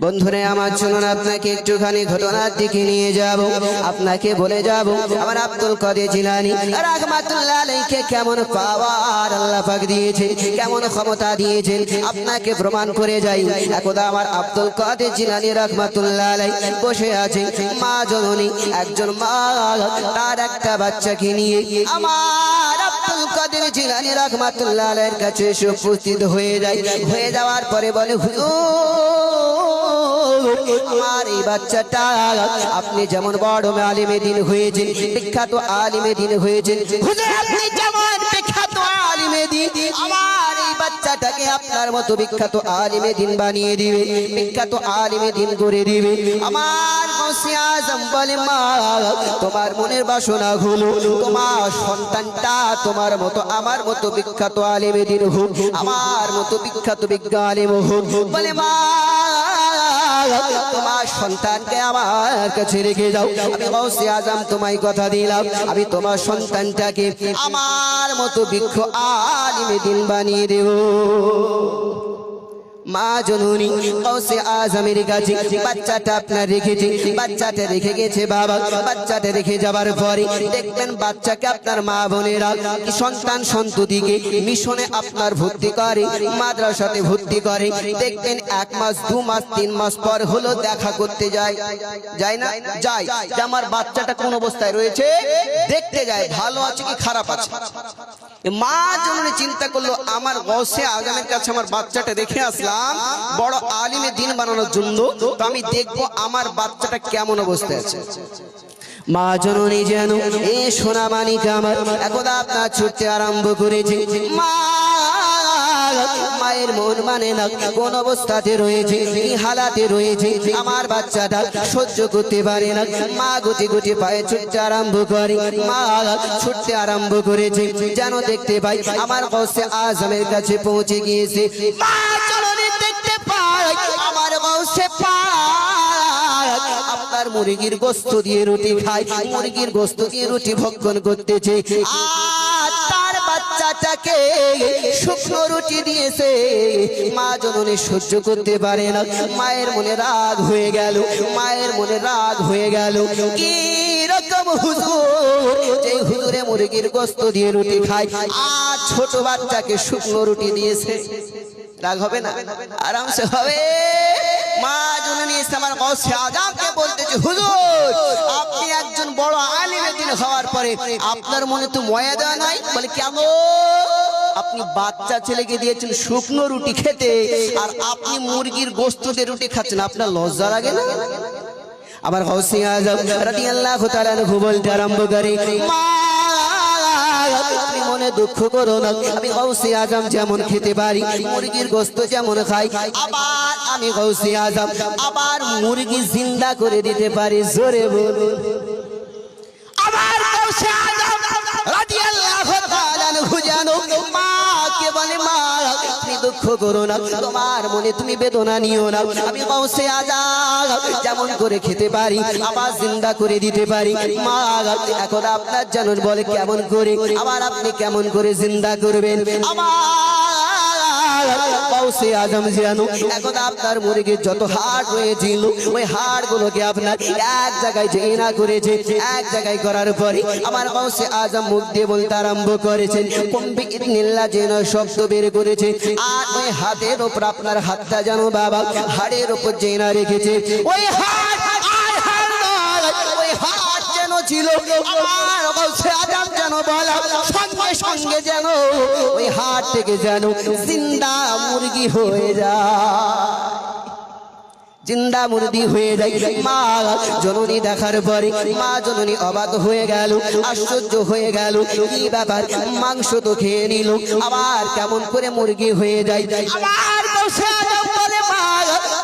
বন্ধুরে আমার শুনুন, আপনাকে একটুখানি ঘটনার দিকে নিয়ে যাব। আপনাকে বলে যাব আমার আব্দুল কাদের জিলানী রাহমাতুল্লাহ আলাইহি কেমন পাওয়ার আল্লাহ পাক দিয়েছেন, কেমন ক্ষমতা দিয়েছেন, আপনাকে প্রমাণ করে যাই। একদা আমার আব্দুল কাদের জিলানী রাহমাতুল্লাহ আলাইহি বসে আছে, মা জননী, একজন মা তার একটা বাচ্চাকে নিয়ে আমার আব্দুল কাদের জিলানী রাহমাতুল্লাহ আলাইহির কাছে এসে উপস্থিত হয়ে যায়। হয়ে যাওয়ার পরে বলে, আমার এই বাচ্চাটা, আপনি যেমন বড় আলিমে দ্বীন হয়েছেন, বিখ্যাত আলিমে দ্বীন হয়েছেন, হুজুর আপনি যেমন বিখ্যাত আলিমে দ্বীন, আমার এই বাচ্চাটাকে আপনার মতো বিখ্যাত আলিমে দ্বীন বানিয়ে দিবে, বিখ্যাত আলিমে দ্বীন করে দিবে। আমার গৌসে আজম বলে, মা তোমার মনের বাসনা হলো তোমার সন্তানটা তোমার মতো আমার মতো বিখ্যাত আলিমে দ্বীন হোক, আমার মতো বিখ্যাত বিজ্ঞ আলিম হোক। বলে, মা তোমার সন্তানকে আমার কাছে রেখে যাও, আমি গৌসে আজম তোমায় কথা দিলাম, আমি তোমার সন্তানটাকে আমার মতো বিখ্যাত আলিমে দ্বীন বানিয়ে দেব। মা জননী গৌসে আজমের কাছে বাচ্চাটা আপনার রেখেছে, বাচ্চাটা রেখে গেছে বাবা। বাচ্চাটা রেখে যাবার পরে দেখবেন বাচ্চাকে আপনার মা বোনেরা সন্তান সন্ততিকে মিশনে আপনার ভর্তি করে, মাদ্রাসাতে ভর্তি করে। দেখবেন 1 মাস 2 মাস 3 মাস পর হলো দেখা করতে যায়, যায় না? যায়। যে আমার বাচ্চাটা কোন অবস্থায় রয়েছে দেখতে যায়, ভালো আছে কি খারাপ আছে। মা জননী চিন্তা করলো, আমার গৌসে আজমের কাছে আমার বাচ্চাটা রেখে আসলাম বড় আলিমে দ্বীন বানানোর জন্য, তো আমি দেখবো আমার বাচ্চাটা কেমন অবস্থায় আছে। মা জননী যেন এ সোনা মানিক আমার একদা আপনার ছুটতে আরম্ভ করেছে। মায়ের মন মানে না কোন অবস্থাতে রয়েছে, কি হালাতে রয়েছে, আমার বাচ্চাটা সহ্য করতে পারে না। মা গুটি গুটি পায়ে ছুটতে আরম্ভ করে, মা ছুটতে আরম্ভ করেছে, যেন দেখতে পাই আমার গৌসে আজমের কাছে পৌঁছে গিয়েছে। মা জননী দেখতে পায় আমার গৌসে পাক আপনার মুরগির গোশত দিয়ে রুটি খায়, মুরগির গোশত দিয়ে রুটি ভক্ষণ করতেছে, আর তার বাচ্চাটাকে শুকনো রুটি দিয়েছে। মা জননী সহ্য করতে পারে না, মায়ের মনে রাগ হয়ে গেল, মায়ের মনে রাগ হয়ে গেল। কি রকম হুজুর, যে হুজুরে মুরগির গোশত দিয়ে রুটি খায় আর ছোট বাচ্চাকে শুকনো রুটি দিয়েছে, রাগ হবে না? আরামসে হবে। মা জননী আমার গৌসে আজমকে বলতেছে, হুজুর আপনি একজন বড় আলিমে দ্বীন হওয়ার পরে আপনার মনে তো ময়া দেওয়া নাই। বলে, কেমন? আপনি বাচ্চা ছেলেকে দিয়েছেন শুকনো রুটি খেতে, আর আপনি মুরগির গোশত দিয়ে রুটি খাচ্ছেন, আপনার লজ্জা লাগে না? আমার গৌসে আজম রাদিয়াল্লাহু তাআলা আনহু বলতে আরম্ভ করে, মা আপনি মনে দুঃখ করো না, আমি গৌসে আজম যেমন খেতে পারি, মুরগির গোশত যেমন খাই, আবার আমি গৌসে আজম আবার মুরগি জিন্দা করে দিতে পারি। জোরে বলুন, আমার গৌসে আজম রাদিয়াল্লাহু তাআলা আনহু জানো মাকে বলে, মা আপনি দুঃখ করো না, তোমার মনে তুমি বেদনা নিও না, আমি গৌসে আজম যেমন করে খেতে পারি আবার জিন্দা করে দিতে পারি। মা এখন আপনার জানুন বলে, কেমন করে, আবার আপনি কেমন করে জিন্দা করবেন? গৌসে আজম জানো এখন আপনার মুরগির যত হাড় রয়েছিল ওই হাড় গুলোকে আপনার এক জায়গায় জেনা করেছে, এক জায়গায় করার পরে আমার গৌসে আজম মুখ দিয়ে বলতে আরম্ভ করেছেন, কুম্বি ইদনিল্লাহ যেন শব্দ বের করেছে, আর ওই হাতের উপর আপনার হাতটা জানো বাবা হাড়ের উপর জেনা রেখেছে। ওই হাড় ওই হাড় যেন ছিল আমার গৌসে আজম যেন বলা সঙ্গে সঙ্গে যেন ওই হাড় থেকে যেন জিন্দা মুরগি হয়ে যায়, জিন্দা মুরগি হয়ে যায়। মা জননী দেখার পরে মা জননী অবাক হয়ে গেল, আশ্চর্য হয়ে গেল, কি ব্যাপার, মাংস তো খেয়ে নিল, আবার কেমন করে মুরগি হয়ে যায়? আমার গৌসে আজম বলে, মা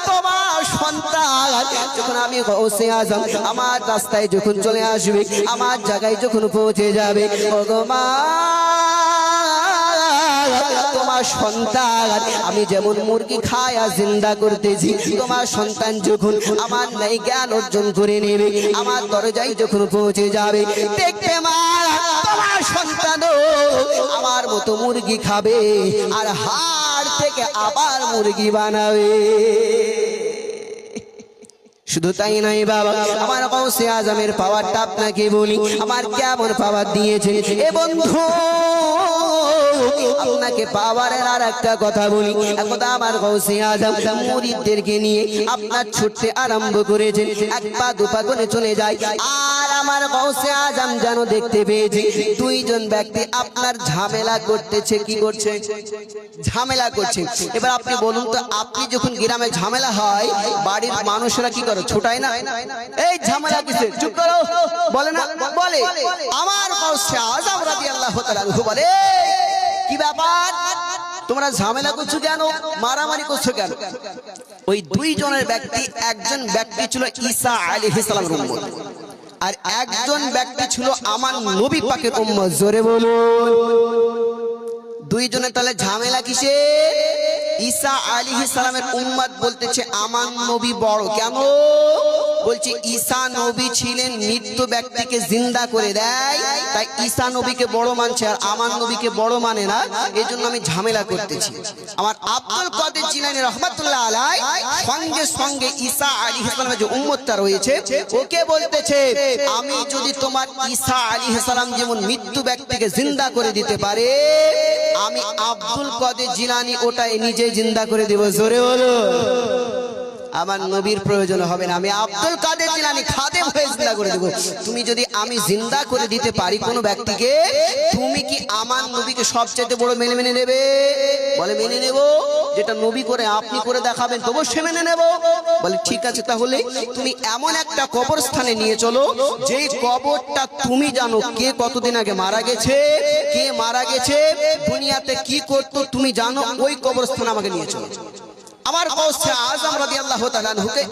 তোমার সন্তান যখন আমি গৌসে আজম আমার রাস্তায় যখন চলে আসবে, আমার জায়গায় যখন পৌঁছে যাবে, ওগো মা তোমার সন্তান আমি যেমন মুরগি খায় আর জিন্দা করতেছি, তোমার সন্তান যখন আমার নাই জ্ঞান অর্জন করে নেবে, আমার দরজায় যখন পৌঁছে যাবে, দেখতে মা তোমার সন্তান আমার মতো মুরগি খাবে আর হাড় থেকে আবার মুরগি বানাবে। শুধু তাই নয় বাবা, আমার গাউসে আজমের পাওয়ারটা আপনাকে বলি, আমার কেমন পাওয়ার দিয়েছে। এ বন্ধু আপনাকে পাওয়ারের আর একটা কথা বলি। একদা আমার গাউসে আজম মুরিদদেরকে নিয়ে আপনার ছুটতে আরম্ভ করেছে, এক পা দু পা করে চলে যায়। আর আমার গাউসে আজম যেন দেখতে পেয়েছে দুইজন ব্যক্তি আপনার ঝামেলা করতেছে। কি করছে? ঝামেলা করছে। এবার আপনি বলুন তো, আপনি যখন গ্রামে ঝামেলা হয় বাড়ির মানুষরা কি করে? ছোটায় না? এই ঝামেলা কিসে? চুপ করো, বলে না? বলে। আমার গাউসে আজম রাদিয়াল্লাহু তাআলা আনহু বলে, কি ব্যাপার তোমরা ঝামেলা করছো কেন, মারামারি করছো কেন? ওই দুইজনের ব্যক্তি, একজন ব্যক্তি ছিল ঈসা আলাইহিস সালামের উম্মত, আর একজন ব্যক্তি ছিল আমার নবী পাকের উম্মত। জোরে বলুন। দুইজনে তাহলে ঝামেলা কিসে? ঈসা আলাইহিস সালামের উম্মত বলতেছে আমার নবী বড়। কেন বলছে? ঈসা নবী ছিলেন মৃত্যু ব্যক্তিকে জিন্দা করে দেয়, তাই ঈসা নবীকে বড় মানছে, আর আমার নবীকে বড় মানে না। এই জন্য আমি ঝামেলা করতেছি। আমার আব্দুল কাদের জিলানী রহমাতুল্লাহ আলাইহি সঙ্গে সঙ্গে ঈসা আলাইহিস সালামের যে উম্মতটা রয়েছে ওকে বলতেছে, আমি যদি তোমার ঈসা আলাইহিস সালাম যেমন মৃত্যু ব্যক্তিকে জিন্দা করে দিতে পারে, আমি আব্দুল কাদের জিলানী ওটাই নিজে জিন্দা করে দেব। জোরে বলো। আমার নবীর প্রয়োজন হবে না, আমি আব্দুল কাদের জিলানী খাদেম হয়ে জিন্দা করে দেব। তুমি যদি আমি জিন্দা করে দিতে পারি কোনো ব্যক্তিকে, তুমি কি আমার নবীকে সবচেয়ে বড় মেনে নেবে? বলে মেনে নেব। যেটা নবী করে আপনি করে দেখাবেন তবু সে মেনে নেব। বলে ঠিক আছে, তাহলে তুমি এমন একটা কবরস্থানে নিয়ে চলো যেই কবরটা তুমি জানো কে কতদিন আগে মারা গেছে, কে মারা গেছে, দুনিয়াতে কি করতো তুমি জানো, ওই কবরস্থানে আমাকে নিয়ে চলো। আমার গাউসে আজম রাদিয়াল্লাহু তাআলা আনহুকে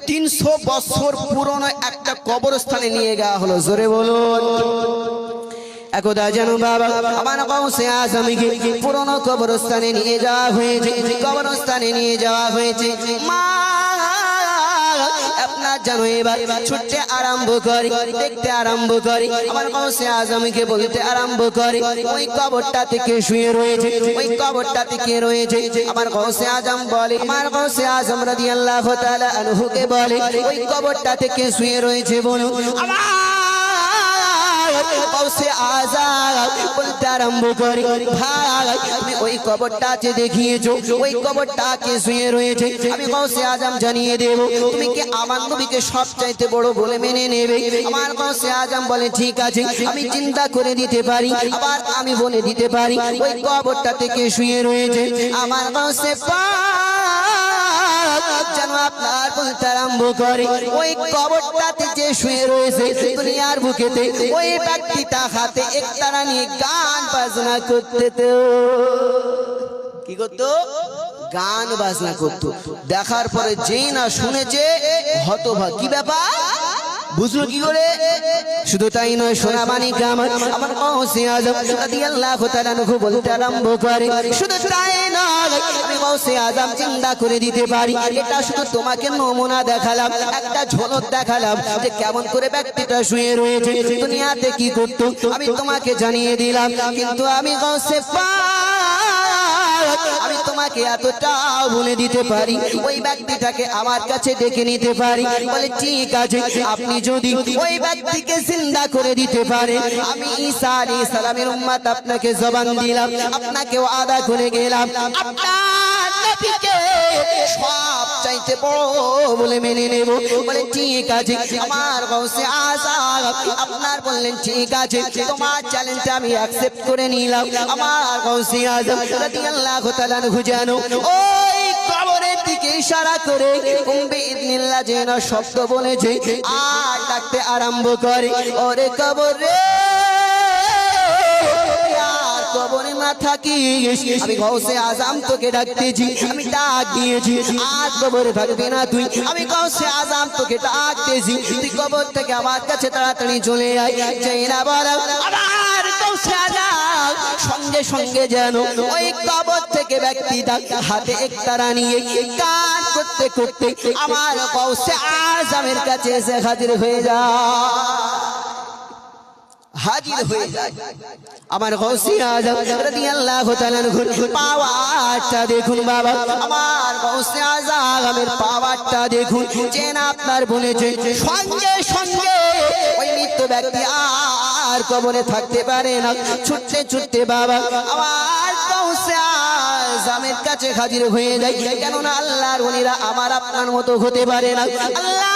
300 বছর পুরনো একটা কবরস্থানে নিয়ে যাওয়া হলো। জোরে বলুন। একদা যেন বাবা আমার গাউসে আজমকে পুরনো কবরস্থানে নিয়ে যাওয়া হয়েছে। কবরস্থানে নিয়ে যাওয়া হয়েছে, মা আপনার জানো এবার ছুটতে আরম্ভ করে, দেখতে আরম্ভ করে, আমার গাউসে আজমকে বলতে আরম্ভ করে, ওই কবরটা থেকে শুয়ে রয়েছে, ওই কবরটা থেকে রয়েছে। আমার গাউসে আজম বলে, আমার গাউসে আজম রাদিয়াল্লাহু তাআলা আনহুকে বলে, ওই কবরটা থেকে শুয়ে রয়েছে। বলুন আমার গাউসে আজম বলতে আরম্ভ করে, ভাই তুমি ওই কবরটাকে দেখিয়েছো, ওই কবরটাকে শুয়ে রয়েছে, আমি গাউসে আজম জানিয়ে দেব, তুমি কি আমার নবীকে সবচাইতে বড় বলে মেনে নেবে? আমার গাউসে আজম বলে ঠিক আছে, আমি চিন্তা করে দিতে পারি, আবার আমি বলে দিতে পারি ওই কবরটা থেকে শুয়ে রয়েছে আমার গাউসে যেন আপনার বলতে আরম্ভ করে, ওই কবরটাতে যে শুয়ে রয়েছে দুনিয়ার বুকেতে, ওই ব্যক্তিটা হাতে একতারা নিয়ে গান বাজনা করতে। তো কি করতো? গান বাজনা করতো। দেখার পরে যেই না শুনেছে হতভাগ। কি ব্যাপার বুঝলো কি করে? শুধু তাই নয়, সোনা মানিক আমার গাউসে আজম রাদিয়াল্লাহু তাআলা আনহু বলতে আরম্ভ করে, শুধু তাই নয়, আমি গাউসে আজম চিন্তা করে দিতে পারি। এটা শুধু তোমাকে নমুনা দেখালাম, একটা ঝলক দেখালাম যে কেমন করে ব্যক্তিটা শুয়ে রয়েছে, দুনিয়াতে কি করতো আমি তোমাকে জানিয়ে দিলাম। কিন্তু আমি গাউসে আমি তোমাকে এতটা বলে দিতে পারি, ওই ব্যক্তিটাকে আমার কাছে ডেকে নিতে পারি। বলে ঠিক আছে, আপনি যদি ওই ব্যক্তিকে জিন্দা করে দিতে পারে, আমি ঈসা আলাইহিস সালামের উম্মত আপনাকে জবান দিলাম, আপনাকে ওয়াদা করে গেলাম, আপনার নবীকে সব চাইতে বড় বলে মেনে নেব। বলে ঠিক আছে, আমার গাউসে আজম আপনার বললেন ঠিক আছে, তোমার চ্যালেঞ্জটা আমি অ্যাকসেপ্ট করে নিলাম। আমার গাউসে আজম রাদিয়াল্লাহু তাআলা আনহু যেন ওই কবরের দিকে ইশারা করে কুম্বে ইদনিল্লাহ যেন শব্দ বলেছে, আর ডাকতে আরম্ভ করে, ওরে কবর রে, কবরে না থাকিস, আমি গাউসে আজম তোকে ডাকতেছি, আমি ডাক দিয়েছি, আর কবরে থাকবি না তুই, আমি গাউসে আজম তোকে ডাকতেছি, তুই কবর থেকে আমার কাছে তাড়াতাড়ি চলে আয়। চাই না বল আমার গাউসে আজম সঙ্গে সঙ্গে যেন ওই কবর থেকে ব্যক্তিটা হাতে একতারা নিয়ে গান করতে করতে আমার গাউসে আজমের কাছে এসে হাজির হয়ে যায়। হাজির হয়ে যায়। আমার গৌসে আজম রাদিয়াল্লাহু তাআলা পাওয়ারটা দেখুন বাবা, আমার গৌসে আজমের পাওয়ারটা দেখুন। যে না আপনার বলেছে সঙ্গে সঙ্গে ওই মৃত ব্যক্তি আর কবরে থাকতে পারে না। ছুটতে ছুটতে বাবা আমার গৌসে আজমের কাছে হাজির হয়ে যায়। কেননা আল্লাহর ওলিরা আমার আপনার মতো হতে পারে না। আল্লাহ